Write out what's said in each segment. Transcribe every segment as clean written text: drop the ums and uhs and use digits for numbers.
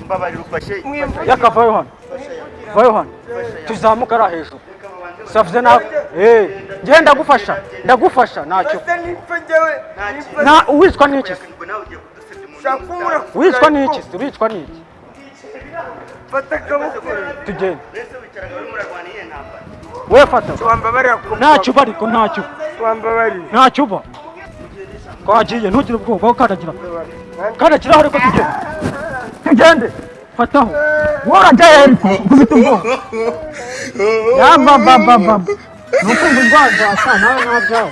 mbabarira ufashe yakavayo hano vayo hano tuzamuka ara hejuru savuze na ngiye ndagufasha ntacyo na witwa n'iki witwa n'iki fata akaboko tugende we fata ntacyo bariko ntacyo uba twagiye ntugire ubwoba kandagira aho ariko tugende fataho warajyayo ariko ufite ubwoba yambambambamba nukumva indwara nawe ntabyawe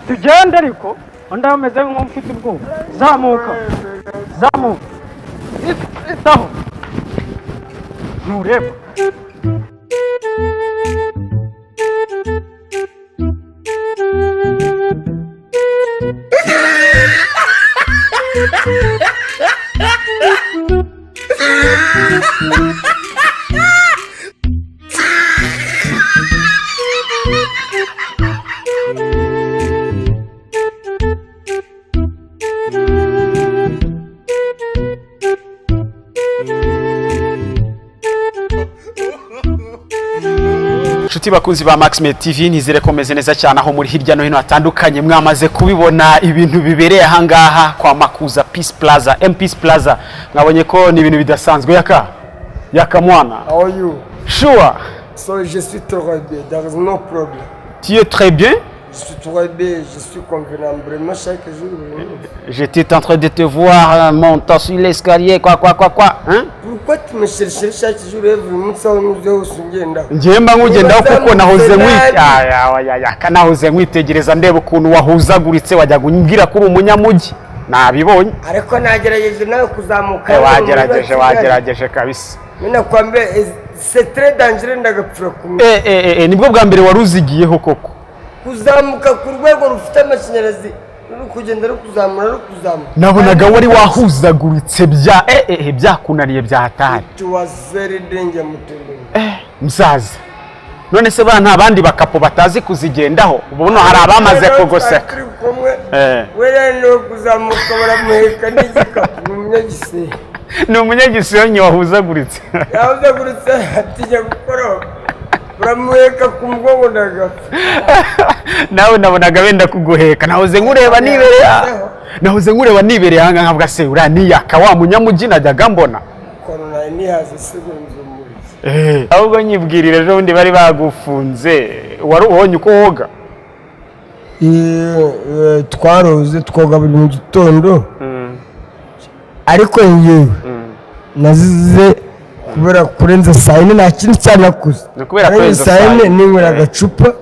tugende ariko undi ameze nk'ufite ubwoba zamuka itaho ntureba Inshuti bakunzi ba Maxime TV nizere komeze neza cyane aho muri hirya no hino hatandukanye mwamaze kubibona ibintu bibereye ahangaha kwa Makuza Peace Plaza Peace Plaza mwabonye ko ni ibintu bidasanzwe yaka mwana. How are you? Sure. So je suis très bien, there is no problem. Tu es très bien? Je suis très bien, je suis convenable vraiment chaque jour. J'étais en train de te voir monter sur l'escalier quoi hein? Pourquoi tu me cherches chaque jour vraiment ça nous usungenda? Njemba ngugendaho kuko nahoze nkwitegereza ndeba ukuntu wahuzaguritse wajya gumbwira kuri umunyamugi nabibonye ariko nagerageje nawe kuzamuka wagerageje kabisa mina kwambe c'est très dangereux ndagapfura kumwe nibwo bwa mbere waruzigiyeho koko kuzamuka ku rwego rufite amashanyarazi kugenda no kuzamura nabonaga wari wahuzaguritse byakunaniye byahatari it was very dangerous mutende musaza none se bana abandi bakapo batazi kuzigendaho ubuno hari abamaze kugoseka wera no kuzamuka baramuheka n'igikapu umunyagise ni umunyagise wahuzaguritse atinya gukora baramuheka ku mugongo ndagapfa nawe nabonaga wenda kuguheka nahoze nkureba nibereye hanga nkavuga se uraniyaka wa munyamugi najyaga mbona korona nihaze segonzo muri ahubwo nyibwirire ejo bundi bari bagufunze wari ubonye uko woga twaroze twoga buri mu gitondo ariko yewe nazize kubera kurenza sayine nta kintu cyanakuze kubera kurenza sayine ninywera agacupa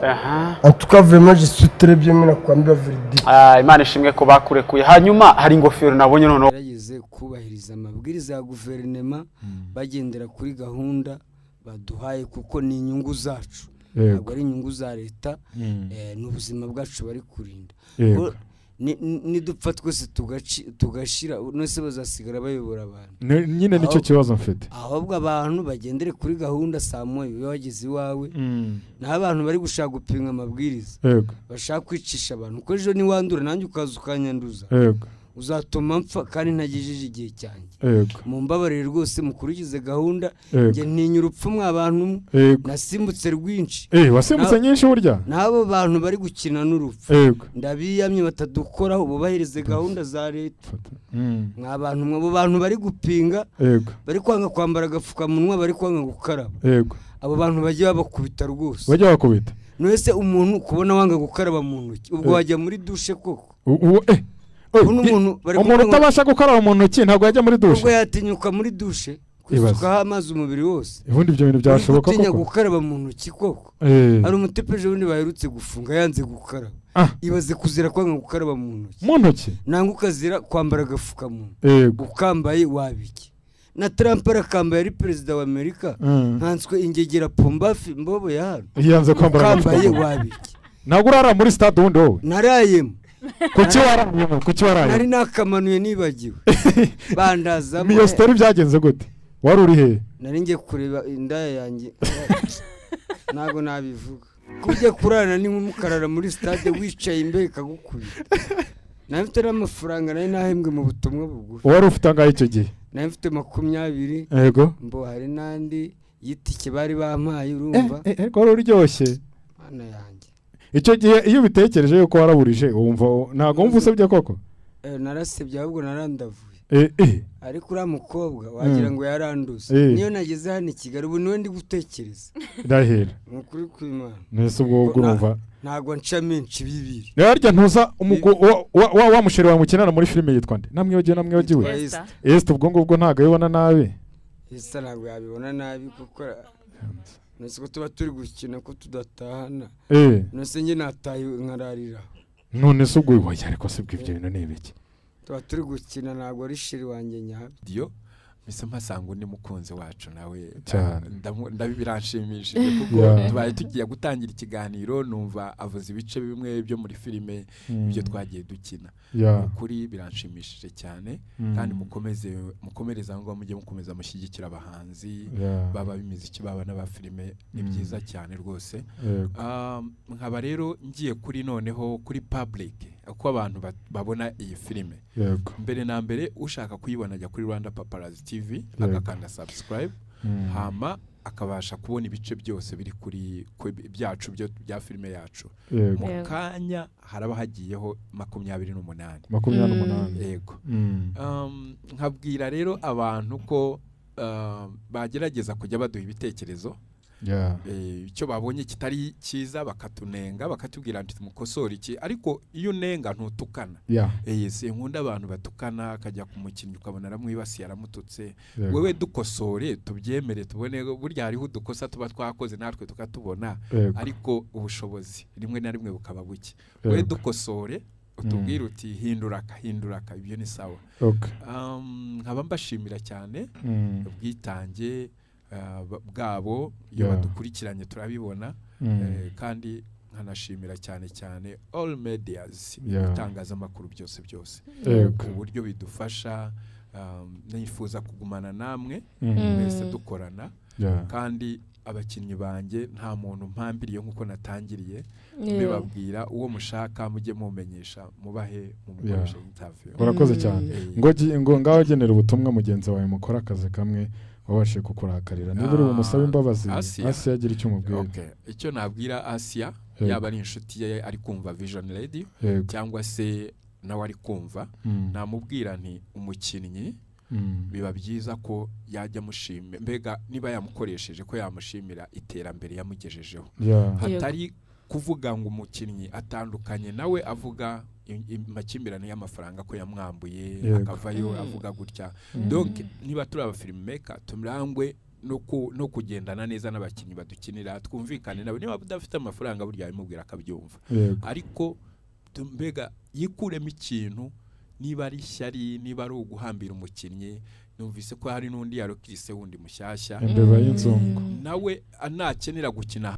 tukavemo jisutre byo mina kwambira verdict Imana ishimwe ko bakurekuye hanyuma hari ingofero nabonye none yarageze kubahiriza amabwiriza ya guverinema bagendera kuri gahunda baduhaye kuko ni inyungu zacu ntabwo ari inyungu za leta n'ubuzima bwacu bari kurinda nidupfa twese tugashira nose bazasigara bayobora abantu nyine nicyo kibazo mfite ahubwo abantu bagendere kuri gahunda saa moya iyo wageze iwawe n'abantu bari gushaka gupinga amabwiriza bashaka kwicisha abantu kuko ejo niwandura nanjye ukaza ukanyanduza uzatuma mpfa kandi ntagejeje igihe cyanjye mu mbabarire rwose mukurikize gahunda nge ntinya urupfu mw'abantu nasimbutse rwinshi wasimbutse nyinshi burya n'abo bantu bari gukina n'urupfu ndabiyamye batadukoraho bubahirize gahunda za leta mw'abantu mw'abo bantu bari gupinga bari kwanga kwambara agapfukamunwa bari kwanga gukaraba abo bantu bagiye babakubita rwose bajya bakubita nese umuntu kubona wanga gukaraba mu ntoki ubwo wajya muri dushe koko umuntu utabasha gukaraba mu ntoki ntabwo yajya muri dushe ubwo yatinyuka muri dushe kusukaho amazi umubiri wose ubundi ibyo bintu byashoboka koko gutinya gukaraba mu ntoki koko hari umutepeje wundi baherutse gufunga yanze gukaraba ibaze kuzira kwanga gukaraba mu ntoki nanga ukazira kwambara agafukamunwa ukambaye wabiki na Trump arakambaye ari perezida wa Amerika nkanswe ingegera Pombafi mbobo ya hano yanze kwambara agafukamunwa wabiki ntabwo urara muri stade wundi wowe narayemo kuki waraye nari nakamanuye nibagiwe bandazamo iyo story byagenze gute wari uri he nari ngiye kureba indaya yanjye ntago nabivuga kujya kurana ni nk'umukarara muri stade wicaye imbere kagukubita nafite n'amafaranga nari nahembwe mu butumwa bugufi. wari ufite angahe icyo gihe? Nari mfite 20. Yego. Mbo hari nandi yitike bari bampaye urumva. Ariko wari uryoshye. Mana yanjye. Icyo gihe iyo bitekereje yuko waraburije wumva ntago wumva usabye koko? Narasebye ahubwo narandavuye. Ariko uriya mukobwa wagira ngo yaranduze. Niyo nageze hano i Kigali ubu niwe ndi gutekereza. Ndahera. Nukuri kw'Imana. Nese ubwo urumva. Ntago nca menshi bibiri. Yarya ntuza wa musheri wa mukinana muri filime yitwa nde? Namwibagiwe. Esther ubwo ngubwo ntago yibona nabi. Esther ntago yabibona nabi kuko nese ko tuba turi gukina ko tudatahana. Nese nge nataye nkararira. None se ubwo wajya ariko se bw'ibyo bintu ni ibiki? Tuba turi gukina ntago ari sheri wanjye nyabyo. Mise mpasanga undi mukunzi wacu nawe ndabiranshimishije kuko tubaye tugiye gutangira ikiganiro numva avuze ibice bimwe byo muri filime ibyo twagiye dukina. Kuri biranshimishije cyane kandi mukomereza ngo mujye mukomeza mushyigikira abahanzi baba bimiziki baba n'abafilime ni byiza cyane rwose. Nkaba rero ngiye kuri noneho kuri public uko abantu babona iyi filime. Mbere na mbere ushaka kuyibona ajya kuri Rwanda Paparazzi TV agakanda subscribe hama akabasha kubona ibice byose biri kuri byacu bya filime yacu. Mu kanya haraba hagiyeho 28. Yego. Nkabwira rero abantu ko bagerageza kujya baduha ibitekerezo. Icyo babonye kitari cyiza bakatunenga bakatubwira ati mukosora iki ariko iyo nenga ntutukana. Nkunda abantu batukana akajya ku mukinnyi ukabona aramwibasiye aramututse. Wewe dukosore tubyemere tubone burya hariho udukosa tuba twakoze natwe tukatubona ariko ubushobozi rimwe na rimwe bukaba buke. Wewe dukosore utubwira uti hinduraka ibyo ni sawa. Nkaba mbashimira cyane ubwitange bwabo iyo badukurikiranye turabibona kandi nkanashimira cyane all medias itangazamakuru byose ku buryo bidufasha. Nifuza kugumana namwe mwese dukorana kandi abakinnyi banjye nta muntu mpambiriye nkuko natangiriye bibabwira uwo mushaka mujye mumenyesha mubahe mu mukoresha interview. Urakoze cyane ngo ngaho genera ubutumwa mugenzi wawe mukora akazi kamwe wabashe kukurakarira niba uri bumusaba imbabazi Asia agira icyo umubwira. Icyo nabwira Asia yaba ari inshuti ye ari kumva Vision Radio cyangwa se nawe ari kumva namubwira nti umukinnyi biba byiza ko yajya mushime mbega niba yamukoresheje ko yamushimira iterambere yamugejejeho hatari kuvuga ngo umukinnyi atandukanye nawe avuga makimbirane y'amafaranga ko yamwambuye akavayo avuga gutya. Donc niba turi aba filmmaker tumrangwe no kugendana neza n'abakinnyi badukinira twumvikane nabo niba budafite amafaranga burya yimubwira akabyumva ariko mbega yikuremo ikintu niba ari shyari niba ari uguhambira umukinnyi. Numvise ko hari n'undi yarokise wundi mushyashya imbeba y'inzungu nawe anakenera gukina